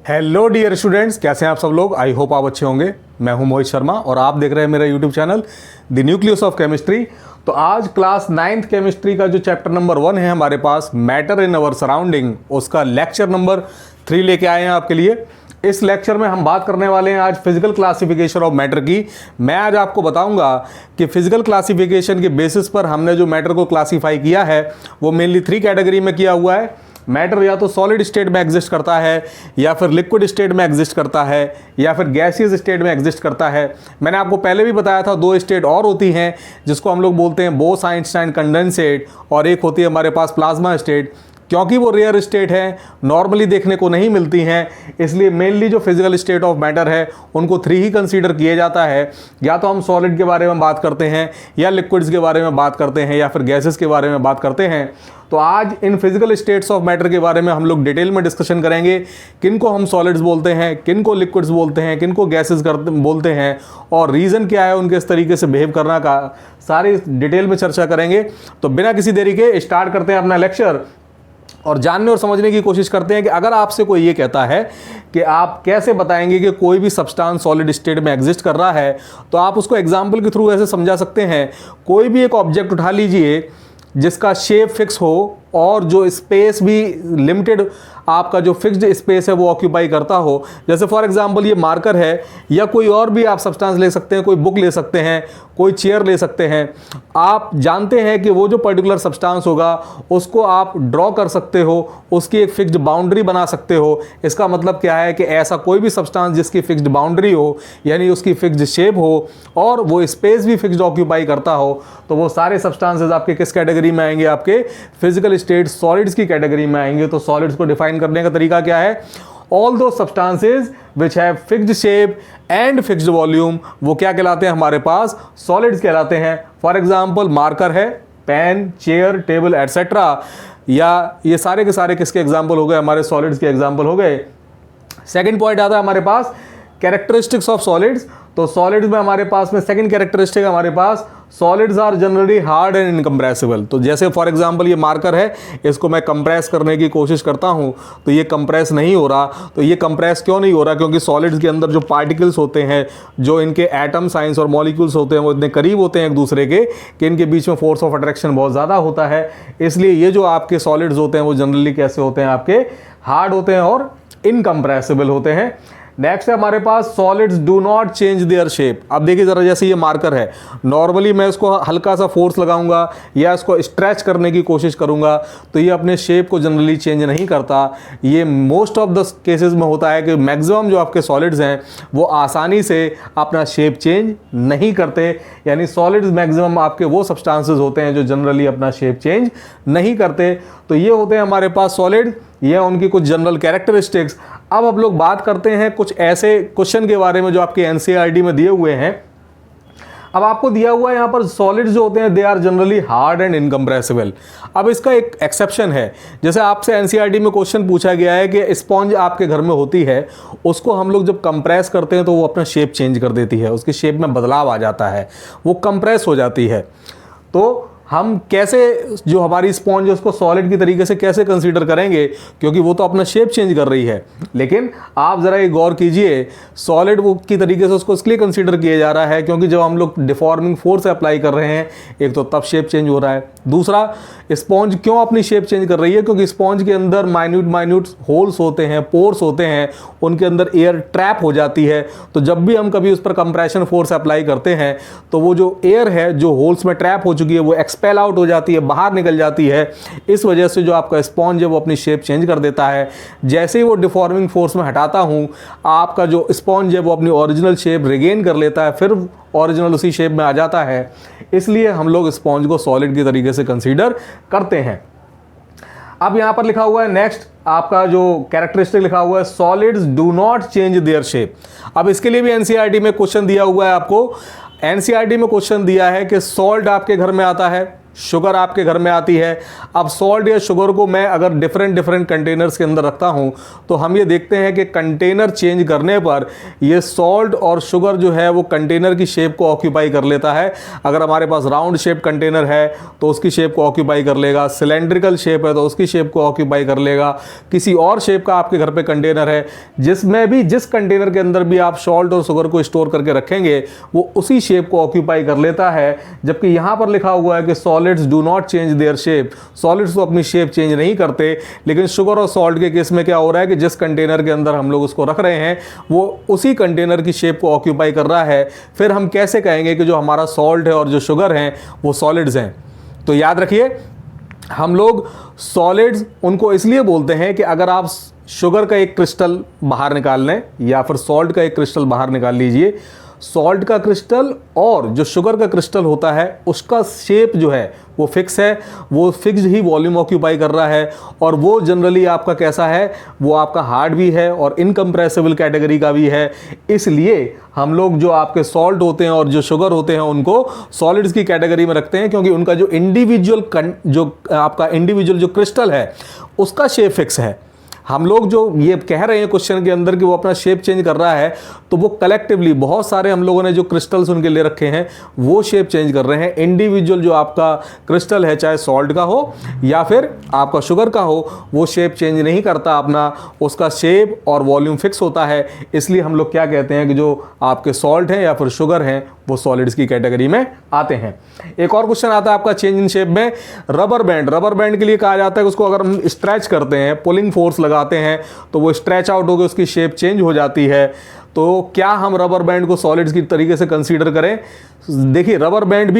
Hello dear students, कैसे हैं आप सब लोग। आई होप आप अच्छे होंगे। मैं हूं मोहित शर्मा और आप देख रहे हैं मेरा YouTube channel the nucleus of chemistry. तो आज क्लास 9th केमिस्ट्री का जो चैप्टर नंबर 1 है हमारे पास, मैटर इन अवर सराउंडिंग, उसका लेक्चर नंबर 3 लेके आए हैं आपके लिए। इस लेक्चर में हम बात करने वाले हैं आज फिजिकल क्लासिफिकेशन ऑफ मैटर की। मैं आज आपको बताऊंगा कि फिजिकल क्लासिफिकेशन के बेसिस पर हमने जो मैटर को क्लासीफाई किया है वो मेनली 3 कैटेगरी में किया हुआ है। मैटर या तो सॉलिड स्टेट में एग्जिस्ट करता है, या फिर लिक्विड स्टेट में एग्जिस्ट करता है, या फिर गैसियस स्टेट में एग्जिस्ट करता है। मैंने आपको पहले भी बताया था 2 स्टेट और होती हैं जिसको हम लोग बोलते हैं बोस-आइंस्टाइन कंडेंसेट, और एक होती है हमारे पास प्लाज्मा स्टेट। क्योंकि वो रेयर स्टेट है, नॉर्मली देखने को नहीं मिलती हैं, इसलिए मेनली जो फिजिकल स्टेट ऑफ मैटर है उनको 3 ही कंसीडर किया जाता है। या तो हम सॉलिड के बारे में बात करते हैं, या लिक्विड्स के बारे में बात करते हैं, या फिर गैसेस के बारे में बात करते हैं। तो आज in physical states of matter के बारे में हम लोग डिटेल में डिस्कशन करेंगे। किनको हम सॉलिड्स बोलते हैं, किनको लिक्विड्स बोलते हैं, किनको गैसेस बोलते हैं, और रीज़न क्या है उनके इस तरीके से बिहेव करना का, सारी डिटेल में चर्चा करेंगे। तो बिना किसी देरी के स्टार्ट करते हैं अपना लेक्चर और जानने और समझने की कोशिश करते हैं कि अगर आपसे कोई ये कहता है कि आप कैसे बताएंगे कि कोई भी सब्सटेंस सॉलिड स्टेट में एग्जिस्ट कर रहा है, तो आप उसको एग्जाम्पल के थ्रू ऐसे समझा सकते हैं। कोई भी एक ऑब्जेक्ट उठा लीजिए जिसका शेप फिक्स हो और जो स्पेस भी लिमिटेड, आपका जो फिक्स्ड स्पेस है वो ऑक्यूपाई करता हो। जैसे फॉर एग्जांपल ये मार्कर है, या कोई और भी आप सब्सटेंस ले सकते हैं, कोई बुक ले सकते हैं, कोई चेयर ले सकते हैं। आप जानते हैं कि वो जो पर्टिकुलर सब्सटेंस होगा उसको आप ड्रॉ कर सकते हो, उसकी एक फिक्स्ड बाउंड्री बना सकते हो। इसका मतलब क्या है कि ऐसा कोई भी सब्सटेंस जिसकी फिक्स्ड बाउंड्री हो, यानी उसकी फिक्स्ड शेप हो और वो स्पेस भी फिक्स्ड ऑक्यूपाई करता हो, तो वो सारे सब्सटेंसेस आपके किस कैटेगरी में आएंगे, आपके फिजिकल स्टेट सॉलिड्स की कैटेगरी में आएंगे। तो सॉलिड्स को डिफाइन करने का तरीका क्या है? ऑल दो substances which have fixed shape and fixed volume, वो क्या कहलाते हैं हमारे पास? सॉलिड्स कहलाते हैं। फॉर एग्जांपल मार्कर है, पेन, चेयर, टेबल एटसेट्रा, या ये सारे के सारे किसके एग्जांपल हो गए? हमारे सॉलिड्स के एग्जांपल हो गए। सेकंड पॉइंट आता है हमारे पास कैरेक्टरिस्टिक्स ऑफ सॉलिड्स। तो सॉलिड्स में हमारे पास में सेकंड कैरेक्टरिस्टिक हमारे पास, solids are generally hard and incompressible. तो जैसे फॉर एग्जांपल ये मार्कर है, इसको मैं कंप्रेस करने की कोशिश करता हूँ तो ये कंप्रेस नहीं हो रहा। तो ये कंप्रेस क्यों नहीं हो रहा? क्योंकि सॉलिड्स के अंदर जो पार्टिकल्स होते हैं, जो इनके एटम साइंस और मॉलिक्यूल्स होते हैं, वो इतने करीब होते हैं एक दूसरे के कि इनके बीच में फोर्स ऑफ अट्रैक्शन बहुत ज़्यादा होता है। इसलिए ये जो आपके सॉलिड्स होते हैं वो जनरली कैसे होते हैं? आपके हार्ड होते हैं और इनकम्प्रेसिबल होते हैं। नेक्स्ट है हमारे पास solids do not change their shape. अब देखिए ज़रा, जैसे ये मार्कर है, नॉर्मली मैं इसको हल्का सा फोर्स लगाऊंगा या इसको स्ट्रेच करने की कोशिश करूंगा तो ये अपने शेप को जनरली चेंज नहीं करता। ये मोस्ट ऑफ द केसेस में होता है कि मैक्सिमम जो आपके सॉलिड्स हैं वो आसानी से अपना शेप चेंज नहीं करते। यानी सॉलिड्स मैक्सिमम आपके वो सब्सटेंसेस होते हैं जो जनरली अपना शेप चेंज नहीं करते। तो ये होते हैं हमारे पास सॉलिड, ये उनकी कुछ जनरल कैरेक्टरिस्टिक्स। अब हम लोग बात करते हैं कुछ ऐसे क्वेश्चन के बारे में जो आपके एनसीईआरटी में दिए हुए हैं। अब आपको दिया हुआ है यहाँ पर सॉलिड्स जो होते हैं they are generally hard and incompressible. अब इसका एक एक्सेप्शन है। जैसे आपसे एनसीईआरटी में क्वेश्चन पूछा गया है कि स्पॉन्ज आपके घर में होती है, उसको हम लोग जब कंप्रेस करते हैं तो वो अपना शेप चेंज कर देती है, उसकी शेप में बदलाव आ जाता है, वो कंप्रेस हो जाती है। तो हम कैसे जो हमारी स्पॉन्ज है उसको सॉलिड की तरीके से कैसे कंसीडर करेंगे? क्योंकि वो तो अपना शेप चेंज कर रही है। लेकिन आप ज़रा एक गौर कीजिए, सॉलिड वो की तरीके से उसको इसलिए कंसीडर किया जा रहा है क्योंकि जब हम लोग डिफॉर्मिंग फोर्स अप्लाई कर रहे हैं, एक तो तब शेप चेंज हो रहा है। दूसरा, स्पॉन्ज क्यों अपनी शेप चेंज कर रही है? क्योंकि स्पॉन्ज के अंदर माइन्यूट होल्स होते हैं, पोर्स होते हैं, उनके अंदर एयर ट्रैप हो जाती है। तो जब भी हम कभी उस पर कंप्रेशन फोर्स अप्लाई करते हैं तो वो जो एयर है जो होल्स में ट्रैप हो चुकी है वो एक्सपेल आउट हो जाती है, बाहर निकल जाती है। इस वजह से जो आपका स्पॉन्ज है वो अपनी शेप चेंज कर देता है। जैसे ही वो डिफॉर्मिंग फोर्स में हटाता हूँ, आपका जो स्पॉन्ज है वो अपनी ओरिजिनल शेप रिगेन कर लेता है, फिर ओरिजिनल उसी शेप में आ जाता है। इसलिए हम लोग स्पॉन्ज को सॉलिड की तरीके से कंसीडर करते हैं। अब यहाँ पर लिखा हुआ है नेक्स्ट, आपका जो कैरेक्टरिस्टिक लिखा हुआ है, solids do not change their shape. अब इसके लिए भी एनसीईआरटी में क्वेश्चन दिया हुआ है आपको। एनसीईआरटी में क्वेश्चन दिया है कि सॉल्ट आपके घर में आता है, शुगर आपके घर में आती है। अब सॉल्ट या शुगर को मैं अगर डिफरेंट कंटेनर्स के अंदर रखता हूं तो हम ये देखते हैं कि कंटेनर चेंज करने पर ये सॉल्ट और शुगर जो है वो कंटेनर की शेप को ऑक्यूपाई कर लेता है। अगर हमारे पास राउंड शेप कंटेनर है तो उसकी शेप को ऑक्यूपाई कर लेगा, सिलेंड्रिकल शेप है तो उसकी शेप को ऑक्यूपाई कर लेगा, किसी और शेप का आपके घर पे कंटेनर है जिसमें भी जिस कंटेनर के अंदर भी आप सॉल्ट और शुगर को स्टोर करके रखेंगे वो उसी शेप को ऑक्यूपाई कर लेता है। जबकि यहां पर लिखा हुआ है कि solids do not change their shape, solids तो अपनी शेप चेंज नहीं करते, लेकिन शुगर और सॉल्ट के केस में क्या हो रहा है कि जिस कंटेनर के अंदर हम लोग उसको रख रहे हैं वो उसी कंटेनर की शेप को ऑक्यूपाई कर रहा है। फिर हम कैसे कहेंगे कि जो हमारा सॉल्ट है और जो शुगर है वो सॉलिड्स हैं? तो याद रखिए, हम लोग सॉलिड्स उनको इसलिए बोलते हैं कि अगर आप शुगर का एक क्रिस्टल बाहर निकाल लें या फिर सॉल्ट का एक क्रिस्टल बाहर निकाल लीजिए, सॉल्ट का क्रिस्टल और जो शुगर का क्रिस्टल होता है उसका शेप जो है वो फिक्स है, वो फिक्स्ड ही वॉल्यूम ऑक्यूपाई कर रहा है। और वो जनरली आपका कैसा है, वो आपका हार्ड भी है और इनकम्प्रेसिबल कैटेगरी का भी है। इसलिए हम लोग जो आपके सॉल्ट होते हैं और जो शुगर होते हैं उनको सॉलिड्स की कैटेगरी में रखते हैं, क्योंकि उनका जो इंडिविजुअल जो क्रिस्टल है उसका शेप फिक्स है। हम लोग जो ये कह रहे हैं क्वेश्चन के अंदर कि वो अपना शेप चेंज कर रहा है, तो वो कलेक्टिवली बहुत सारे हम लोगों ने जो क्रिस्टल्स उनके ले रखे हैं वो शेप चेंज कर रहे हैं। इंडिविजुअल जो आपका क्रिस्टल है, चाहे सॉल्ट का हो या फिर आपका शुगर का हो, वो शेप चेंज नहीं करता अपना, उसका शेप और वॉल्यूम फिक्स होता है। इसलिए हम लोग क्या कहते हैं कि जो आपके सॉल्ट हैं या फिर शुगर हैं वो सॉलिड्स की कैटेगरी में आते हैं। एक और क्वेश्चन आता है आपका चेंज इन शेप में। रबर बैंड के लिए कहा जाता है कि उसको अगर हम स्ट्रेच करते हैं, पुलिंग फोर्स लगाते हैं तो वो स्ट्रेच आउट होकर उसकी शेप चेंज हो जाती है। तो क्या हम रबर बैंड को सॉलिड्स की तरीके से कंसीडर करें? देखिए, रबर बैंड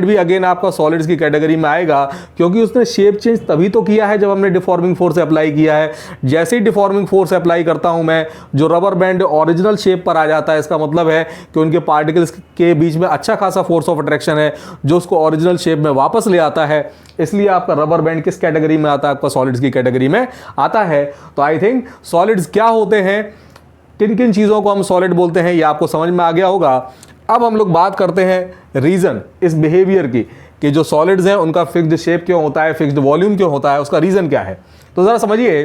भी अगेन आपका सॉलिड्स की कैटेगरी में आएगा, क्योंकि उसने शेप चेंज तभी तो किया है जब हमने डिफॉर्मिंग फोर्स अप्लाई किया है। जैसे ही डिफॉर्मिंग फोर्स अप्लाई करता हूं मैं, जो रबर बैंड ओरिजिनल शेप पर आ जाता है, इसका मतलब है कि उनके पार्टिकल्स के बीच में अच्छा खासा फोर्स ऑफ अट्रैक्शन है जो उसको ओरिजिनल शेप में वापस ले आता है। इसलिए आपका रबर बैंड किस कैटेगरी में आता है? आपका सॉलिड्स की कैटेगरी में आता है। तो आई थिंक सॉलिड्स क्या होते हैं, किन किन चीज़ों को हम सॉलिड बोलते हैं, ये आपको समझ में आ गया होगा। अब हम लोग बात करते हैं रीज़न इस बिहेवियर की, कि जो सॉलिड्स हैं उनका फिक्स्ड शेप क्यों होता है, फिक्स्ड वॉल्यूम क्यों होता है, उसका रीज़न क्या है। तो ज़रा समझिए,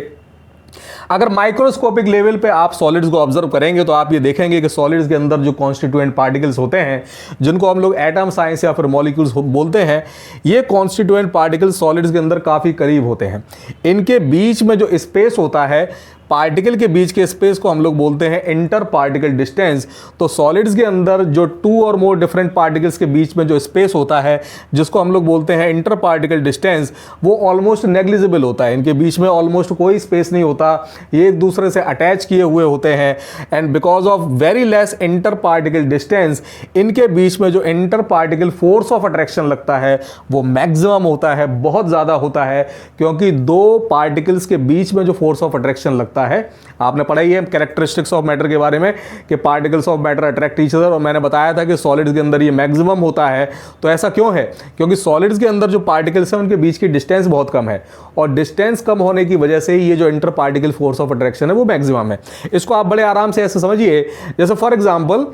अगर माइक्रोस्कोपिक लेवल पे आप सॉलिड्स को ऑब्जर्व करेंगे तो आप ये देखेंगे कि सॉलिड्स के अंदर जो कॉन्स्टिट्यूएंट पार्टिकल्स होते हैं, जिनको हम लोग एटम साइंस या फिर मॉलिक्यूल्स बोलते हैं, ये कॉन्स्टिट्यूएंट पार्टिकल्स सॉलिड्स के अंदर काफ़ी करीब होते हैं। इनके बीच में जो स्पेस होता है, पार्टिकल के बीच के स्पेस को हम लोग बोलते हैं इंटर पार्टिकल डिस्टेंस। तो सॉलिड्स के अंदर जो 2 और मोर डिफरेंट पार्टिकल्स के बीच में जो स्पेस होता है, जिसको हम लोग बोलते हैं इंटर पार्टिकल डिस्टेंस, वो ऑलमोस्ट नेग्लिजिबल होता है। इनके बीच में ऑलमोस्ट कोई स्पेस नहीं होता, ये एक दूसरे से अटैच किए हुए होते हैं। And because of very less inter particle distance, इनके बीच में जो inter particle force of attraction लगता है वो मैक्सिमम होता है, बहुत ज़्यादा होता है, क्योंकि 2 पार्टिकल्स के बीच में जो फोर्स ऑफ अट्रैक्शन लगता है, आपने पढ़ा ही है कैरेक्टरिस्टिक्स ऑफ मैटर के बारे में कि particles of matter attract each other, और मैंने बताया था कि सॉलिड्स के अंदर ये मैक्सिमम होता है। तो ऐसा क्यों है? क्योंकि सॉलिड्स के अंदर जो पार्टिकल्स हैं उनके बीच की डिस्टेंस बहुत कम है, और डिस्टेंस कम होने की वजह से ही ये जो inter particle force of attraction है वो मैक्सिमम है। इसको आप बड़े आराम से ऐसे समझिए, जैसे फॉर एग्जाम्पल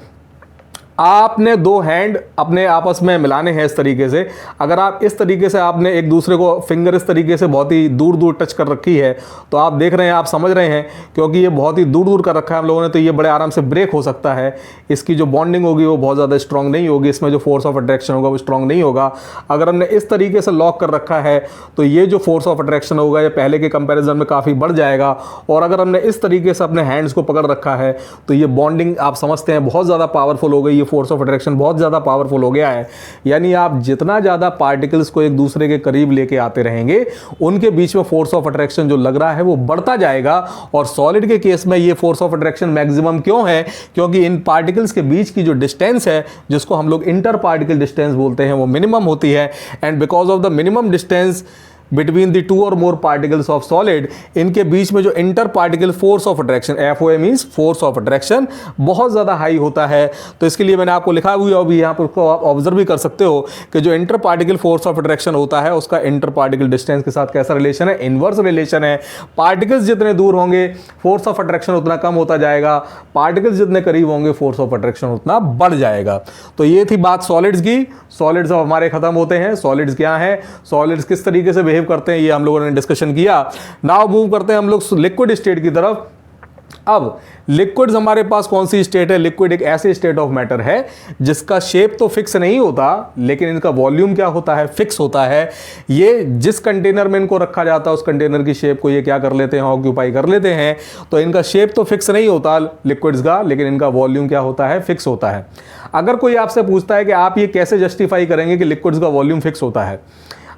आपने 2 हैंड अपने आपस में मिलाने हैं इस तरीके से। अगर आप इस तरीके से आपने एक दूसरे को फिंगर इस तरीके से बहुत ही दूर दूर टच कर रखी है, तो आप देख रहे हैं, आप समझ रहे हैं, क्योंकि ये बहुत ही दूर दूर कर रखा है हम लोगों ने, तो ये बड़े आराम से ब्रेक हो सकता है। इसकी जो बॉन्डिंग होगी वो बहुत ज़्यादा स्ट्रॉन्ग नहीं होगी, इसमें जो फोर्स ऑफ अट्रैक्शन होगा वो स्ट्रॉन्ग नहीं होगा। अगर हमने इस तरीके से लॉक कर रखा है तो ये जो फोर्स ऑफ अट्रैक्शन होगा ये पहले के कंपेरिजन में काफ़ी बढ़ जाएगा। और अगर हमने इस तरीके से अपने हैंड्स को पकड़ रखा है तो ये बॉन्डिंग आप समझते हैं बहुत ज़्यादा पावरफुल हो गई, ये फोर्स ऑफ अट्रैक्शन बहुत ज़्यादा पावरफुल हो गया है। यानी आप जितना ज़्यादा पार्टिकल्स को एक दूसरे के करीब लेके आते रहेंगे, उनके बीच में फोर्स ऑफ अट्रैक्शन जो लग रहा है वो बढ़ता जाएगा। और सॉलिड के केस में ये फोर्स ऑफ अट्रैक्शन मैक्सिमम क्यों है? क्योंकि इन पार्टिकल्स के बीच की जो डिस्टेंस है, जिसको हम लोग इंटर पार्टिकल डिस्टेंस बोलते हैं, वो मिनिमम होती है। And because of the minimum distance between the two और मोर पार्टिकल्स ऑफ सॉलिड, इनके बीच में जो inter particle force of attraction, FOA means force of attraction, बहुत ज़्यादा हाई होता है। तो इसके लिए मैंने आपको लिखा हुआ है, अभी यहाँ पर उसको आप ऑब्जर्व भी कर सकते हो कि जो inter particle force of attraction होता है उसका इंटर पार्टिकल डिस्टेंस के साथ कैसा रिलेशन है, इनवर्स रिलेशन है। पार्टिकल्स जितने दूर होंगे फोर्स ऑफ अट्रैक्शन उतना कम होता जाएगा, पार्टिकल्स जितने करीब होंगे फोर्स ऑफ अट्रैक्शन उतना बढ़ जाएगा। तो ये थी बात सॉलिड्स की। सॉलिड्स अब हमारे खत्म होते हैं। सॉलिड्स क्या है, सॉलिड्स किस तरीके से बिहेव करते हैं, ये हम लोगों ने डिस्कशन किया। नाउ मूव करते हैं हम लोग लिक्विड स्टेट की तरफ। अब लिक्विड्स हमारे पास कौन सी स्टेट है, लिक्विड एक ऐसे स्टेट ऑफ मैटर है जिसका शेप तो फिक्स नहीं होता, लेकिन इनका वॉल्यूम क्या होता है, फिक्स होता है। ये जिस कंटेनर में इनको रखा जाता है उस कंटेनर की शेप को ये क्या कर लेते हैं, ऑक्यूपाई कर लेते हैं। तो इनका शेप तो फिक्स नहीं होता लिक्विड्स का, लेकिन इनका वॉल्यूम क्या होता है, फिक्स होता है। अगर कोई आपसे पूछता है कि आप ये कैसे जस्टिफाई करेंगे कि लिक्विड्स का वॉल्यूम फिक्स होता है,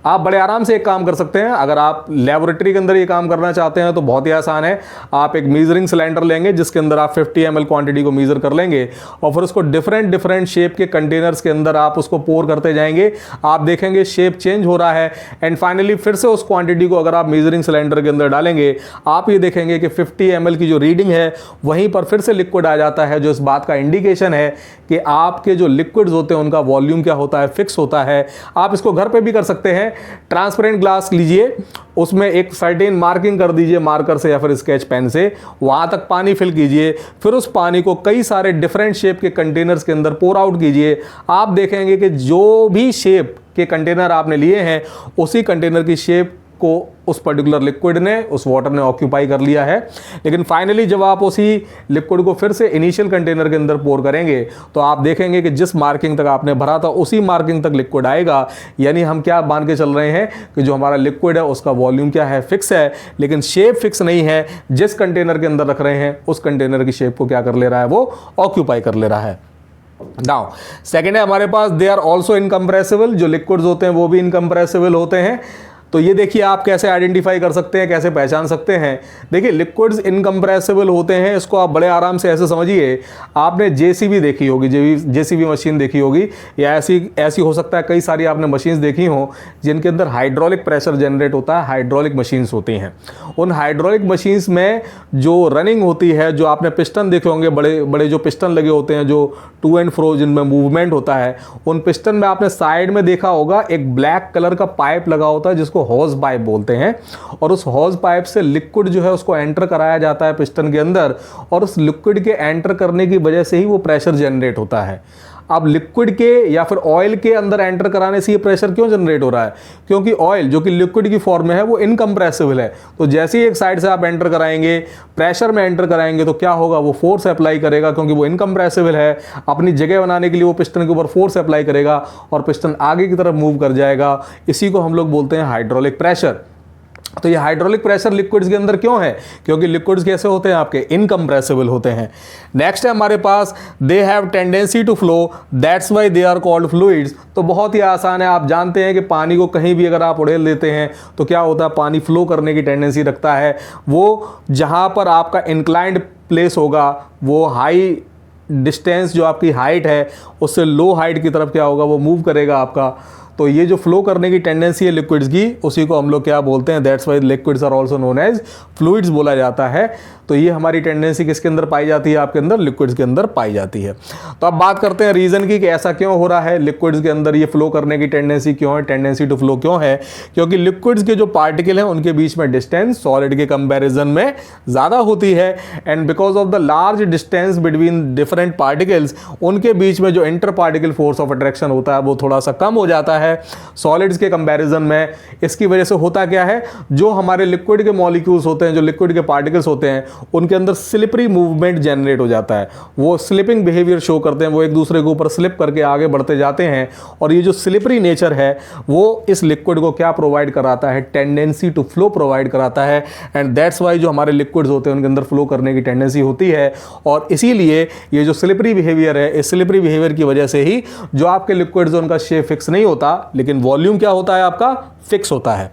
आप बड़े आराम से एक काम कर सकते हैं। अगर आप लेबोरेटरी के अंदर ये काम करना चाहते हैं तो बहुत ही आसान है। आप एक मीजरिंग सिलेंडर लेंगे जिसके अंदर आप 50 ml क्वांटिटी को मीजर कर लेंगे और फिर उसको डिफरेंट शेप के कंटेनर्स के अंदर आप उसको पोर करते जाएंगे। आप देखेंगे शेप चेंज हो रहा है एंड फाइनली फिर से उस क्वांटिटी को अगर आप मीजरिंग सिलेंडर के अंदर डालेंगे, आप ये देखेंगे कि 50 ml की जो रीडिंग है वहीं पर फिर से लिक्विड आ जाता है, जो इस बात का इंडिकेशन है कि आपके जो लिक्विड्स होते हैं उनका वॉल्यूम क्या होता है, फिक्स होता है। आप इसको घर पे भी कर सकते हैं। ट्रांसपेरेंट ग्लास लीजिए, उसमें एक सर्टेन मार्किंग कर दीजिए मार्कर से या फिर स्केच पेन से, वहां तक पानी फिल कीजिए, फिर उस पानी को कई सारे डिफरेंट शेप के कंटेनर्स के अंदर पोर आउट कीजिए। आप देखेंगे कि जो भी शेप के कंटेनर आपने लिए हैं उसी कंटेनर की शेप को उस पर्टिकुलर लिक्विड ने, उस वाटर ने ऑक्यूपाई कर लिया है। लेकिन फाइनली जब आप उसी लिक्विड को फिर से इनिशियल कंटेनर के अंदर पोर करेंगे तो आप देखेंगे कि जिस मार्किंग तक आपने भरा था उसी मार्किंग तक लिक्विड आएगा। यानी हम क्या मान के चल रहे हैं कि जो हमारा लिक्विड है उसका वॉल्यूम क्या है, फिक्स है, लेकिन शेप फिक्स नहीं है। जिस कंटेनर के अंदर रख रहे हैं उस कंटेनर की शेप को क्या कर ले रहा है, वो ऑक्यूपाई कर ले रहा है। नाउ सेकेंड है हमारे पास, दे आर ऑल्सो इनकम्प्रेसिबल। जो लिक्विड्स होते हैं वो भी इनकम्प्रेसिबल होते हैं। तो ये देखिए आप कैसे आइडेंटिफाई कर सकते हैं, कैसे पहचान सकते हैं। देखिए लिक्विड्स इनकम्प्रेसिबल होते हैं, इसको आप बड़े आराम से ऐसे समझिए। आपने जेसीबी देखी होगी, जेसीबी मशीन देखी होगी, या ऐसी हो सकता है कई सारी आपने मशीन्स देखी हो जिनके अंदर हाइड्रोलिक प्रेशर जनरेट होता है। हाइड्रोलिक मशीन्स होती हैं। उन हाइड्रोलिक मशीन्स में जो रनिंग होती है, जो आपने पिस्टन देखे होंगे, बड़े बड़े जो पिस्टन लगे होते हैं जो टू एंड फ्रो जिनमें मूवमेंट होता है, उन पिस्टन में आपने साइड में देखा होगा एक ब्लैक कलर का पाइप लगा होता है जिसको हॉज पाइप बोलते हैं। और उस हॉज पाइप से लिक्विड जो है उसको एंटर कराया जाता है पिस्टन के अंदर, और उस लिक्विड के एंटर करने की वजह से ही वो प्रेशर जनरेट होता है। अब लिक्विड के या फिर ऑयल के अंदर एंटर कराने से ये प्रेशर क्यों जनरेट हो रहा है, क्योंकि ऑयल जो कि लिक्विड की फॉर्म में है वो इनकम्प्रेसिबल है। तो जैसे ही एक साइड से आप एंटर कराएंगे, प्रेशर में एंटर कराएंगे, तो क्या होगा, वो फोर्स अप्लाई करेगा, क्योंकि वो इनकम्प्रेसिबल है। अपनी जगह बनाने के लिए वो पिस्टन के ऊपर फोर्स अप्लाई करेगा और पिस्टन आगे की तरफ मूव कर जाएगा। इसी को हम लोग बोलते हैं हाइड्रोलिक प्रेशर। तो ये हाइड्रोलिक प्रेशर लिक्विड्स के अंदर क्यों है, क्योंकि लिक्विड्स कैसे होते हैं, आपके इनकम्प्रेसिबल होते हैं। नेक्स्ट है हमारे पास, they have tendency to flow, that's why they are called fluids. तो बहुत ही आसान है, आप जानते हैं कि पानी को कहीं भी अगर आप उड़ेल देते हैं तो क्या होता है, पानी फ्लो करने की टेंडेंसी रखता है। वो जहाँ पर आपका इंक्लाइंड प्लेस होगा, वो हाई डिस्टेंस जो आपकी हाइट है उससे लो हाइट की तरफ क्या होगा, वो मूव करेगा आपका। तो ये जो फ्लो करने की टेंडेंसी है लिक्विड्स की, उसी को हम लोग क्या बोलते हैं, that's why liquids are also known as fluids बोला जाता है। तो ये हमारी टेंडेंसी किसके अंदर पाई जाती है, आपके अंदर, लिक्विड्स के अंदर पाई जाती है। तो अब बात करते हैं रीजन की कि ऐसा क्यों हो रहा है, लिक्विड्स के अंदर ये फ्लो करने की टेंडेंसी क्यों है, टेंडेंसी टू फ्लो क्यों है। क्योंकि लिक्विड्स के जो पार्टिकल हैं उनके बीच में डिस्टेंस सॉलिड के कंपैरिजन में ज़्यादा होती है, and because of the large distance between different particles, उनके बीच में जो inter particle force of attraction होता है वो थोड़ा सा कम हो जाता है सॉलिड्स के कंपैरिजन में। इसकी वजह से होता क्या है, जो हमारे लिक्विड के मॉलिक्यूल्स होते हैं, जो लिक्विड के पार्टिकल्स होते हैं, उनके अंदर स्लिपरी मूवमेंट जनरेट हो जाता है। वो स्लिपिंग बिहेवियर शो करते हैं, वो एक दूसरे के ऊपर स्लिप करके आगे बढ़ते जाते हैं। और ये जो स्लिपरी नेचर है वो इस लिक्विड को क्या प्रोवाइड कराता है, टेंडेंसी टू फ्लो प्रोवाइड कराता है। एंड दैट्स वाई जो हमारे लिक्विड्स होते हैं उनके अंदर फ्लो करने की टेंडेंसी होती है। और इसीलिए ये जो स्लिपरी बिहेवियर है, इस स्लिपरी बिहेवियर की वजह से ही जो आपके लिक्विड्स उनका शेप फिक्स नहीं होता, लेकिन वॉल्यूम क्या होता है, आपका फिक्स होता है।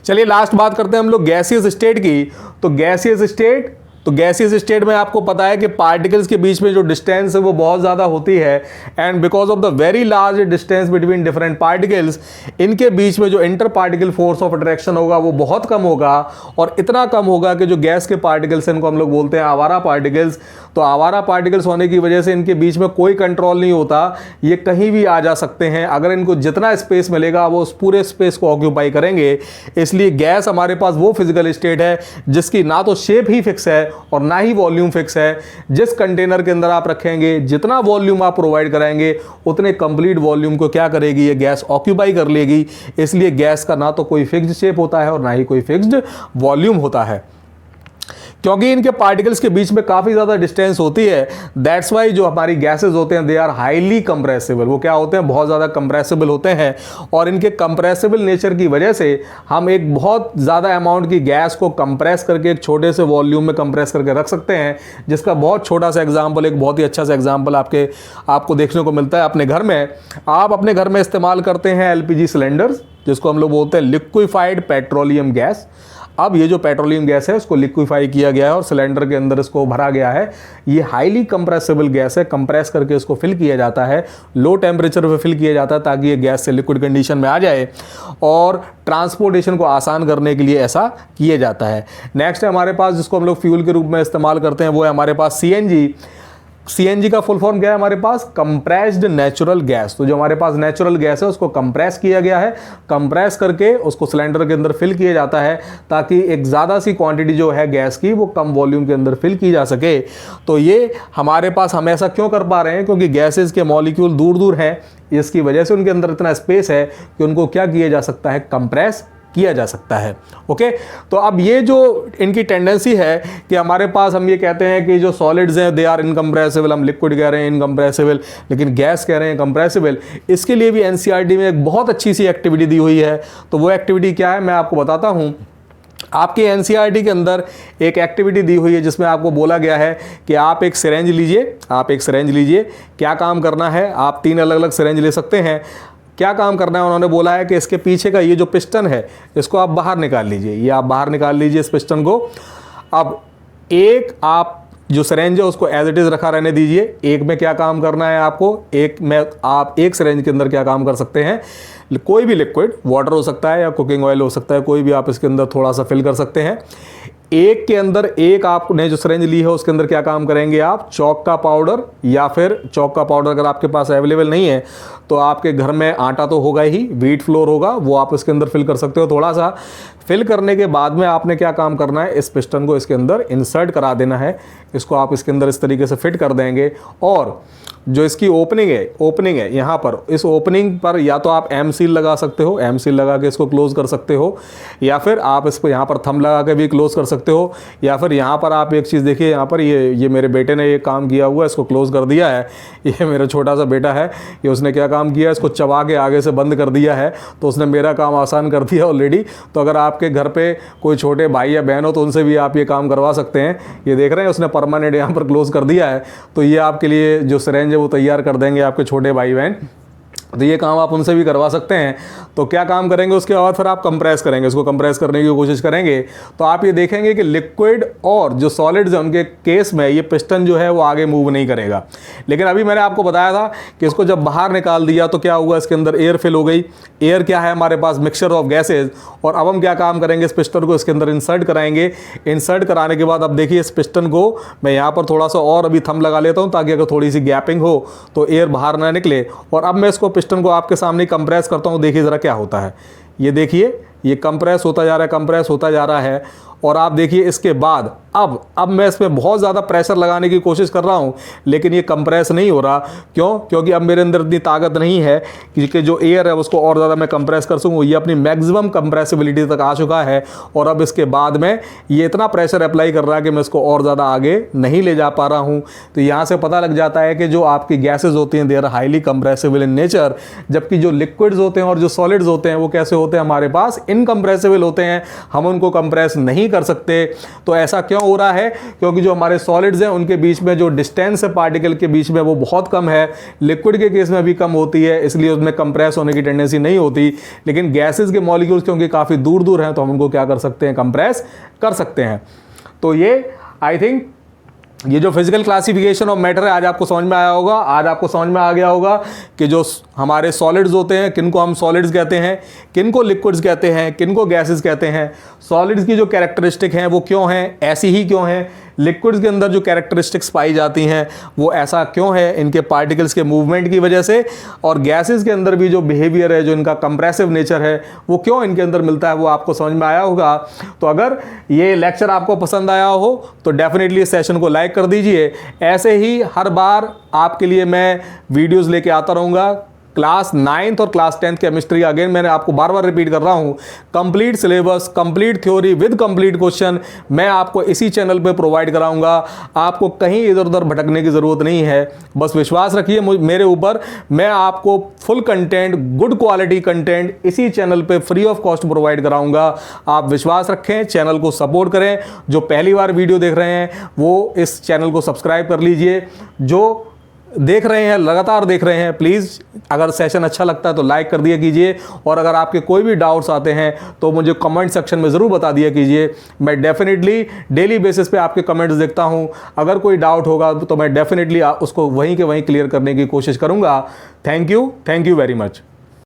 चलिए लास्ट बात करते हैं हम लोग गैसियस स्टेट की। तो गैसियस स्टेट, तो गैसियस स्टेट में आपको पता है कि पार्टिकल्स के बीच में जो डिस्टेंस है वो बहुत ज़्यादा होती है, and because of the very large distance between different particles, इनके बीच में जो inter particle force of attraction होगा वो बहुत कम होगा, और इतना कम होगा कि जो गैस के पार्टिकल्स हैं इनको हम लोग बोलते हैं आवारा पार्टिकल्स। तो आवारा पार्टिकल्स होने की वजह से इनके बीच में कोई कंट्रोल नहीं होता, ये कहीं भी आ जा सकते हैं। अगर इनको जितना स्पेस मिलेगा वो उस पूरे स्पेस को ऑक्यूपाई करेंगे। इसलिए गैस हमारे पास वो फिजिकल स्टेट है जिसकी ना तो शेप ही फिक्स है और ना ही वॉल्यूम फिक्स है। जिस कंटेनर के अंदर आप रखेंगे, जितना वॉल्यूम आप प्रोवाइड कराएंगे, उतने कंप्लीट वॉल्यूम को क्या करेगी, ये गैस ऑक्यूपाई कर लेगी। इसलिए गैस का ना तो कोई फिक्स्ड शेप होता है और ना ही कोई फिक्स्ड वॉल्यूम होता है, क्योंकि इनके पार्टिकल्स के बीच में काफ़ी ज़्यादा डिस्टेंस होती है। दैट्स वाई जो हमारी गैसेज होते हैं दे आर हाईली कंप्रेसिबल। वो क्या होते हैं, बहुत ज़्यादा कंप्रेसिबल होते हैं, और इनके कंप्रेसिबल नेचर की वजह से हम एक बहुत ज़्यादा अमाउंट की गैस को कंप्रेस करके एक छोटे से वॉल्यूम में कंप्रेस करके रख सकते हैं। जिसका बहुत छोटा सा एग्जाम्पल, एक बहुत ही अच्छा सा एग्जाम्पल आपको देखने को मिलता है अपने घर में। आप अपने घर में इस्तेमाल करते हैं LPG सिलेंडर्स, जिसको हम लोग बोलते हैं लिक्विफाइड पेट्रोलियम गैस। अब ये जो पेट्रोलियम गैस है उसको लिक्विफाई किया गया है और सिलेंडर के अंदर इसको भरा गया है। ये हाईली कंप्रेसिबल गैस है, कंप्रेस करके इसको फिल किया जाता है, लो टेम्परेचर पे फिल किया जाता है ताकि ये गैस से लिक्विड कंडीशन में आ जाए, और ट्रांसपोर्टेशन को आसान करने के लिए ऐसा किया जाता है। नेक्स्ट है हमारे पास, जिसको हम लोग फ्यूल के रूप में इस्तेमाल करते हैं, वो है हमारे पास CNG। CNG का फुल फॉर्म क्या है हमारे पास, कंप्रेस्ड नेचुरल गैस। तो जो हमारे पास नेचुरल गैस है उसको कंप्रेस किया गया है, कंप्रेस करके उसको सिलेंडर के अंदर फिल किया जाता है ताकि एक ज़्यादा सी क्वांटिटी जो है गैस की वो कम वॉल्यूम के अंदर फिल की जा सके। तो ये हमारे पास हम ऐसा क्यों कर पा रहे हैं, क्योंकि गैसेज के मॉलिक्यूल दूर दूर हैं, इसकी वजह से उनके अंदर इतना स्पेस है कि उनको क्या किया जा सकता है, कंप्रेस किया जा सकता है। ओके, तो अब ये जो इनकी टेंडेंसी है कि हमारे पास हम ये कहते हैं कि जो सॉलिड्स हैं दे आर इनकम्प्रेसिबल, हम लिक्विड कह रहे हैं इनकम्प्रेसिबल, लेकिन गैस कह रहे हैं कंप्रेसिबल। इसके लिए भी NCERT में एक बहुत अच्छी सी एक्टिविटी दी हुई है। तो वो एक्टिविटी क्या है मैं आपको बताता हूँ। आपके NCERT के अंदर एक एक्टिविटी दी हुई है जिसमें आपको बोला गया है कि आप एक सिरेंज लीजिए। क्या काम करना है, आप 3 अलग अलग सिरेंज ले सकते हैं। क्या काम करना है, उन्होंने बोला है कि इसके पीछे का ये जो पिस्टन है इसको आप बाहर निकाल लीजिए। ये आप बाहर निकाल लीजिए इस पिस्टन को। अब एक आप जो सिरेंज है उसको एज इट इज़ रखा रहने दीजिए। एक में क्या काम करना है आपको, एक में आप एक सिरेंज के अंदर क्या काम कर सकते हैं, कोई भी लिक्विड, वाटर हो सकता है या कुकिंग ऑयल हो सकता है, कोई भी आप इसके अंदर थोड़ा सा फिल कर सकते हैं। एक के अंदर एक आपने जो सिरेंज ली है उसके अंदर क्या काम करेंगे आप, चौक का पाउडर, या फिर चौक का पाउडर अगर आपके पास अवेलेबल नहीं है तो आपके घर में आटा तो होगा ही, व्हीट फ्लोर होगा, वो आप इसके अंदर फिल कर सकते हो। थोड़ा सा फिल करने के बाद में आपने क्या काम करना है, इस पिस्टन को इसके अंदर इंसर्ट करा देना है। इसको आप इसके अंदर इस तरीके से फिट कर देंगे, और जो इसकी ओपनिंग है यहाँ पर, इस ओपनिंग पर या तो आप M सील लगा सकते हो, M सील लगा के इसको क्लोज कर सकते हो, या फिर आप इसको यहाँ पर थंब लगा के भी क्लोज कर सकते हो, या फिर यहाँ पर आप एक चीज़ देखिए, यहाँ पर ये मेरे बेटे ने ये काम किया हुआ है, इसको क्लोज कर दिया है। ये मेरा छोटा सा बेटा है, ये उसने क्या काम किया, इसको चबा के आगे से बंद कर दिया है, तो उसने मेरा काम आसान कर दिया ऑलरेडी। तो अगर आपके घर पे कोई छोटे भाई या बहन हो तो उनसे भी आप ये काम करवा सकते हैं। ये देख रहे हैं उसने परमानेंट यहाँ पर क्लोज कर दिया है, तो ये आपके लिए जो सिरेंज है वो तैयार कर देंगे आपके छोटे भाई बहन। तो ये काम आप उनसे भी करवा सकते हैं। तो क्या काम करेंगे उसके बाद, फिर आप कंप्रेस करेंगे, इसको कंप्रेस करने की कोशिश करेंगे। तो आप ये देखेंगे कि लिक्विड और जो सॉलिड्स हैं उनके केस में ये पिस्टन जो है वो आगे मूव नहीं करेगा। लेकिन अभी मैंने आपको बताया था कि इसको जब बाहर निकाल दिया तो क्या हुआ, इसके अंदर एयर फिल हो गई। एयर क्या है हमारे पास, मिक्सचर ऑफ गैसेज। और अब हम क्या काम करेंगे, इस पिस्टन को इसके अंदर इंसर्ट कराएंगे। इंसर्ट कराने के बाद अब देखिए इस पिस्टन को मैं यहाँ पर थोड़ा सा और अभी थंब लगा लेता हूँ ताकि अगर थोड़ी सी गैपिंग हो तो एयर बाहर ना निकले। और अब मैं इसको पिस्टन को आपके सामने कंप्रेस करता हूं, देखिए जरा क्या होता है। ये देखिए ये कंप्रेस होता जा रहा है। और आप देखिए इसके बाद अब मैं इसमें बहुत ज़्यादा प्रेशर लगाने की कोशिश कर रहा हूँ, लेकिन ये कंप्रेस नहीं हो रहा। क्यों? क्योंकि अब मेरे अंदर इतनी ताकत नहीं है कि जो एयर है उसको और ज़्यादा मैं कंप्रेस कर सकूँ। ये अपनी मैक्सिमम कंप्रेसिबिलिटी तक आ चुका है, और अब इसके बाद में ये इतना प्रेशर अप्लाई कर रहा है कि मैं इसको और ज़्यादा आगे नहीं ले जा पा रहा हूँ। तो यहाँ से पता लग जाता है कि जो आपकी गैसेज होती हैं they are highly compressible in nature, जबकि जो लिक्विड्स होते हैं और जो सॉलिड्स होते हैं वो कैसे होते हैं, हमारे पास इनकम्प्रेसिबल होते हैं, हम उनको कंप्रेस नहीं कर सकते। तो ऐसा क्यों हो रहा है? क्योंकि जो हमारे सॉलिड्स हैं उनके बीच में जो डिस्टेंस है पार्टिकल के बीच में वो बहुत कम है। लिक्विड के केस में भी कम होती है, इसलिए उसमें कंप्रेस होने की टेंडेंसी नहीं होती। लेकिन गैसेस के मॉलिक्यूल्स क्योंकि काफ़ी दूर दूर हैं तो हम उनको क्या कर सकते हैं, कंप्रेस कर सकते हैं। तो ये आई थिंक ये जो फिजिकल क्लासिफिकेशन ऑफ मैटर है आज आपको समझ में आया होगा। आज आपको समझ में आ गया होगा कि जो हमारे सॉलिड्स होते हैं किनको हम सॉलिड्स कहते हैं, किनको लिक्विड्स कहते हैं, किनको गैसेस कहते हैं, सॉलिड्स की जो कैरेक्टरिस्टिक हैं वो क्यों हैं, ऐसी ही क्यों हैं, लिक्विड्स के अंदर जो कैरेक्टरिस्टिक्स पाई जाती हैं वो ऐसा क्यों है, इनके पार्टिकल्स के मूवमेंट की वजह से, और गैसेस के अंदर भी जो बिहेवियर है, जो इनका कंप्रेसिव नेचर है, वो क्यों इनके अंदर मिलता है, वो आपको समझ में आया होगा। तो अगर ये लेक्चर आपको पसंद आया हो तो डेफिनेटली इस सेशन को लाइक कर दीजिए। ऐसे ही हर बार आपके लिए मैं वीडियोस लेके आता रहूँगा। क्लास 9th और क्लास 10th केमिस्ट्री, अगेन मैंने आपको बार बार रिपीट कर रहा हूँ, complete syllabus, complete theory with complete question मैं आपको इसी चैनल पे प्रोवाइड कराऊंगा। आपको कहीं इधर उधर भटकने की ज़रूरत नहीं है, बस विश्वास रखिए मेरे ऊपर। मैं आपको full content, good quality content इसी चैनल पे फ्री ऑफ कॉस्ट प्रोवाइड कराऊंगा। आप विश्वास रखें, चैनल को सपोर्ट करें। जो पहली बार वीडियो देख रहे हैं वो इस चैनल को सब्सक्राइब कर लीजिए। जो देख रहे हैं, लगातार देख रहे हैं, प्लीज़ अगर सेशन अच्छा लगता है तो लाइक कर दिया कीजिए, और अगर आपके कोई भी डाउट्स आते हैं तो मुझे कमेंट सेक्शन में ज़रूर बता दिया कीजिए। मैं डेफिनेटली डेली बेसिस पे आपके कमेंट्स देखता हूं। अगर कोई डाउट होगा तो मैं डेफिनेटली उसको वहीं के वहीं क्लियर करने की कोशिश करूंगा। Thank you very much.